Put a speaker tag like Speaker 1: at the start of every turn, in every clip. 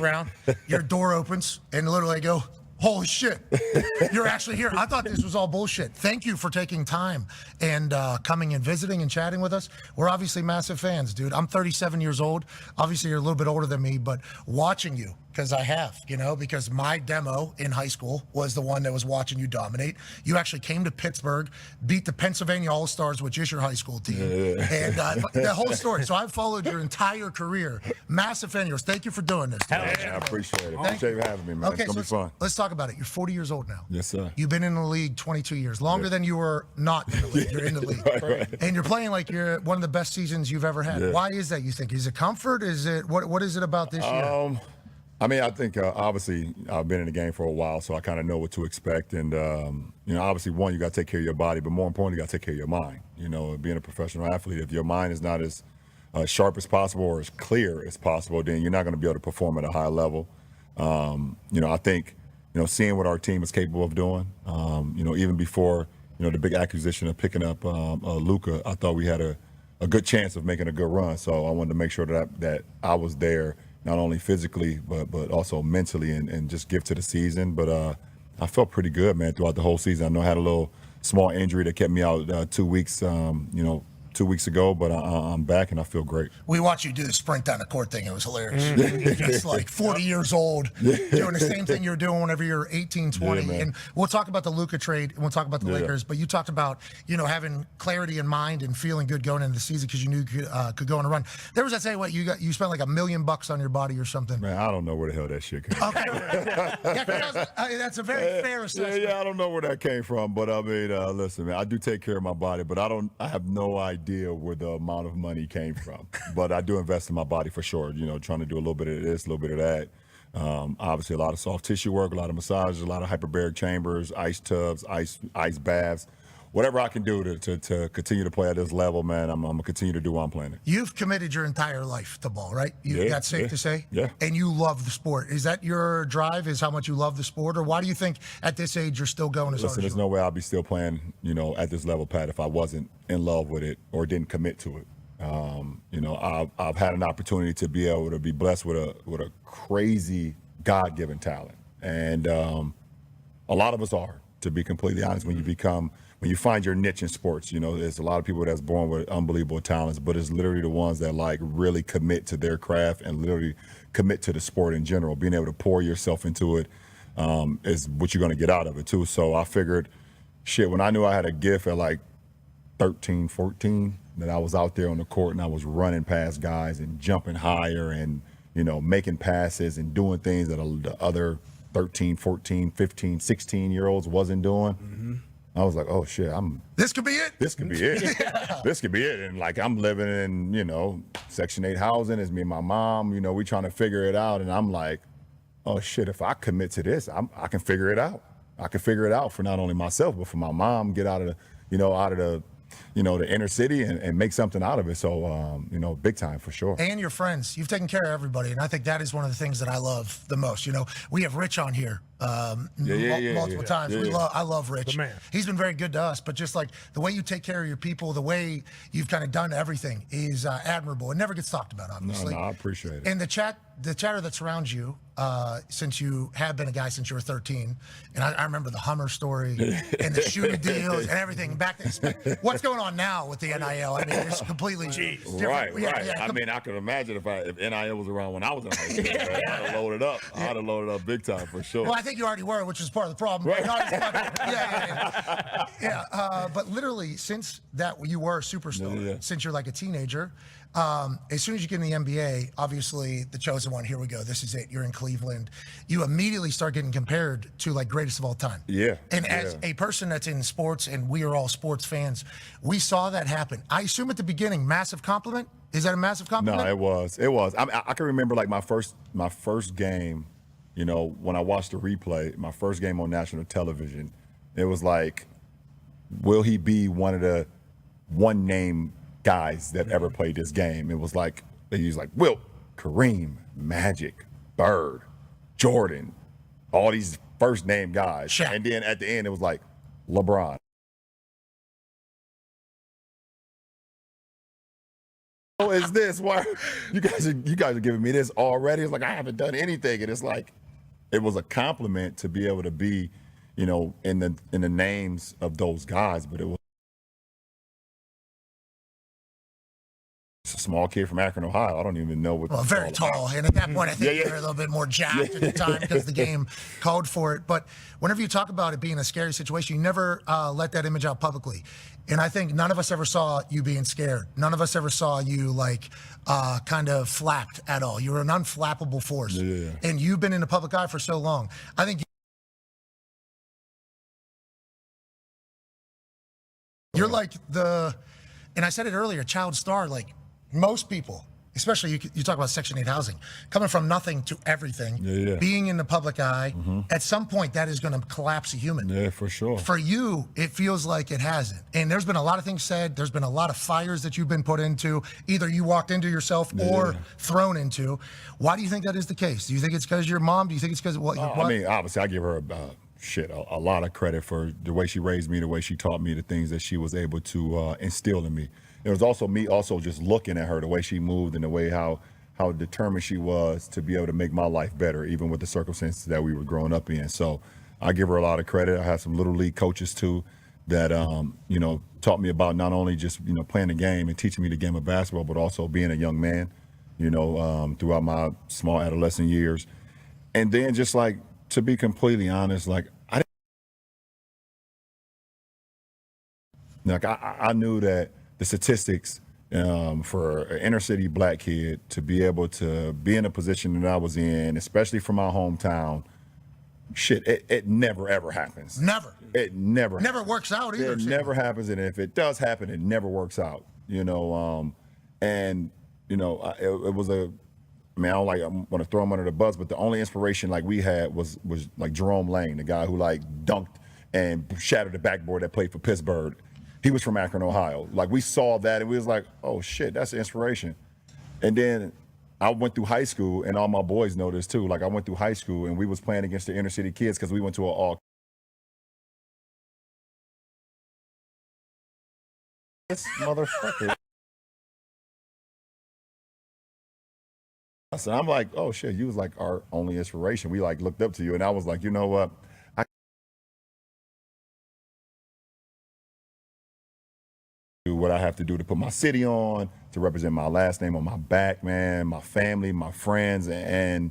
Speaker 1: around, your door opens, and literally I go, holy shit, you're actually here. I thought this was all bullshit. Thank you for taking time and coming and visiting and chatting with us. We're obviously massive fans, dude. I'm 37 years old. Obviously, you're a little bit older than me, but watching you, because I have, because my demo in high school was the one that was watching you dominate. You actually came to Pittsburgh, beat the Pennsylvania All-Stars, which is your high school team. And the whole story. So I've followed your entire career. Massive fan of yours. Thank you for doing this.
Speaker 2: I appreciate it. Appreciate you having me, man.
Speaker 1: Okay,
Speaker 2: it's going to be fun.
Speaker 1: Let's talk about it. You're 40 years old now.
Speaker 2: Yes, sir.
Speaker 1: You've been in the league 22 years, longer than you were not in the league. You're in the league.
Speaker 2: Right.
Speaker 1: And you're playing like you're one of the best seasons you've ever had. Why is that, you think? Is it comfort? Is it what is it about this year?
Speaker 2: I mean, I think obviously I've been in the game for a while, so I kind of know what to expect. And, obviously, one, you got to take care of your body, but more importantly, you got to take care of your mind. Being a professional athlete, if your mind is not as sharp as possible or as clear as possible, then you're not going to be able to perform at a high level. I think, seeing what our team is capable of doing, even before, the big acquisition of picking up Luka, I thought we had a good chance of making a good run. So I wanted to make sure that I was there, not only physically, but also mentally and just give to the season. But I felt pretty good, man, throughout the whole season. I know I had a little small injury that kept me out 2 weeks, 2 weeks ago, but I'm back and I feel great.
Speaker 1: We watched you do the sprint down the court thing. It was hilarious. You're just like 40 years old, doing the same thing you're doing whenever you're 18, 20. And we'll talk about the Luka trade and we'll talk about the Lakers, but you talked about, having clarity in mind and feeling good going into the season because you knew you could go on a run. There was that saying, you spent like $1 million on your body or something.
Speaker 2: Man, I don't know where the hell that shit came from.
Speaker 1: Okay. That's a very fair assessment.
Speaker 2: Yeah, I don't know where that came from, but I mean, listen, man, I do take care of my body, but I have no idea where the amount of money came from. But I do invest in my body for sure, trying to do a little bit of this, a little bit of that. Obviously, a lot of soft tissue work, a lot of massages, a lot of hyperbaric chambers, ice tubs, ice baths. Whatever I can do to continue to play at this level, man, I'm going to continue to do what I'm playing.
Speaker 1: You've committed your entire life to ball, right? That's safe to say?
Speaker 2: Yeah.
Speaker 1: And you love the sport. Is that your drive, is how much you love the sport? Or why do you think at this age you're still going as hard as you
Speaker 2: there's no way I'd be still playing, at this level, Pat, if I wasn't in love with it or didn't commit to it. I've had an opportunity to be able to be blessed with a crazy God-given talent. And a lot of us are, to be completely honest, when you find your niche in sports, there's a lot of people that's born with unbelievable talents, but it's literally the ones that really commit to their craft and literally commit to the sport in general. Being able to pour yourself into it is what you're going to get out of it too. So I figured, when I knew I had a gift at 13, 14, that I was out there on the court and I was running past guys and jumping higher and, making passes and doing things that the other 13, 14, 15, 16-year-olds wasn't doing. Mm-hmm. I was like, oh shit,
Speaker 1: this could be it.
Speaker 2: This could be it. This could be it. And I'm living in, Section 8 housing. It's me and my mom, we trying to figure it out. And I'm like, oh shit, if I commit to this, I can figure it out. I can figure it out for not only myself, but for my mom, get out of the inner city and make something out of it. So, big time for sure.
Speaker 1: And your friends, you've taken care of everybody. And I think that is one of the things that I love the most. We have Rich on here multiple times. I love Rich. He's been very good to us, but just the way you take care of your people, the way you've kind of done everything is admirable. It never gets talked about, obviously.
Speaker 2: No, I appreciate it.
Speaker 1: And the chatter that surrounds you, since you have been a guy since you were 13, and I remember the Hummer story and the shooting deals and everything back then. What's going on now with the NIL? I mean, it's completely different.
Speaker 2: Right. I mean, I can imagine if NIL was around when I was in high school, I'd have loaded up. I'd have loaded up big time for sure.
Speaker 1: Well, I think you already were, which is part of the problem.
Speaker 2: Right.
Speaker 1: Not as much. But literally, since that you were a superstar, since you're like a teenager, as soon as you get in the NBA, obviously the chosen one, here we go, this is it, you're in Cleveland, you immediately start getting compared to greatest of all time.
Speaker 2: Yeah.
Speaker 1: And as a person that's in sports, and we are all sports fans, we saw that happen. I assume at the beginning, massive compliment? Is that a massive compliment?
Speaker 2: No, it was. I can remember my first game, when I watched the replay, my first game on national television, it was will he be one of the one-name guys that ever played this game? It was they used Wilt, Kareem, Magic, Bird, Jordan, all these first-name guys.
Speaker 1: Shaq.
Speaker 2: And then at the end, it was LeBron. Oh, is this why you guys are giving me this already? It's like I haven't done anything, and it's like it was a compliment to be able to be, you know, in the names of those guys, but it was a small kid from Akron, Ohio. I don't even know what.
Speaker 1: Well, very tall, and at that point, I think you're a little bit more jacked at the time because the game called for it. But whenever you talk about it being a scary situation, you never let that image out publicly. And I think none of us ever saw you being scared. None of us ever saw you like kind of flapped at all. You were an unflappable force, and you've been in the public eye for so long. I think you're like and I said it earlier, child star. Like most people, especially you talk about Section 8 housing, coming from nothing to everything, being in the public eye, at some point that is going to collapse a human.
Speaker 2: Yeah, for sure.
Speaker 1: For you, it feels like it hasn't. And there's been a lot of things said. There's been a lot of fires that you've been put into, either you walked into yourself or thrown into. Why do you think that is the case? Do you think it's because your mom? Do you think it's because what?
Speaker 2: I mean, obviously, I give her a lot of credit for the way she raised me, the way she taught me, the things that she was able to instill in me. It was also me just looking at her, the way she moved and the way how determined she was to be able to make my life better, even with the circumstances that we were growing up in. So I give her a lot of credit. I had some little league coaches too that, you know, taught me about not only just, you know, playing the game and teaching me the game of basketball, but also being a young man, you know, throughout my small adolescent years. And then just like, to be completely honest, like I knew that the statistics for an inner city black kid to be able to be in a position that I was in, especially from my hometown, it never ever happens.
Speaker 1: Never.
Speaker 2: It never
Speaker 1: works out either.
Speaker 2: It never happens, and if it does happen, it never works out. You know, and you know, it was a. I mean, I want to throw him under the bus, but the only inspiration like we had was like Jerome Lane, the guy who like dunked and shattered the backboard that played for Pittsburgh. He was from Akron, Ohio. Like we saw that and we was like, oh shit, that's an inspiration. And then I went through high school, and all my boys know this too. Like I went through high school and we was playing against the inner city kids because we went to an all. This motherfucker. So I'm like, oh shit, you was like our only inspiration. We like looked up to you, and I was like, you know what? I do what I have to do to put my city on, to represent my last name on my back, man, my family, my friends, and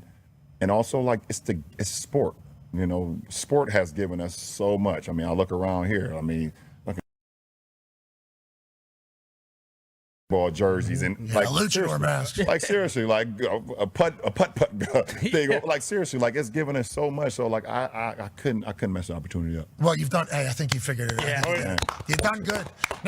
Speaker 2: also like it's sport. You know, sport has given us so much. I mean, I look around here. I mean, ball jerseys and like
Speaker 1: luchador masks.
Speaker 2: Like seriously, like a putt thing. Like seriously, like it's given us so much. So like I couldn't mess the opportunity up.
Speaker 1: Well, you've done. Hey, I think you figured it out.
Speaker 3: Yeah.
Speaker 1: You've done good.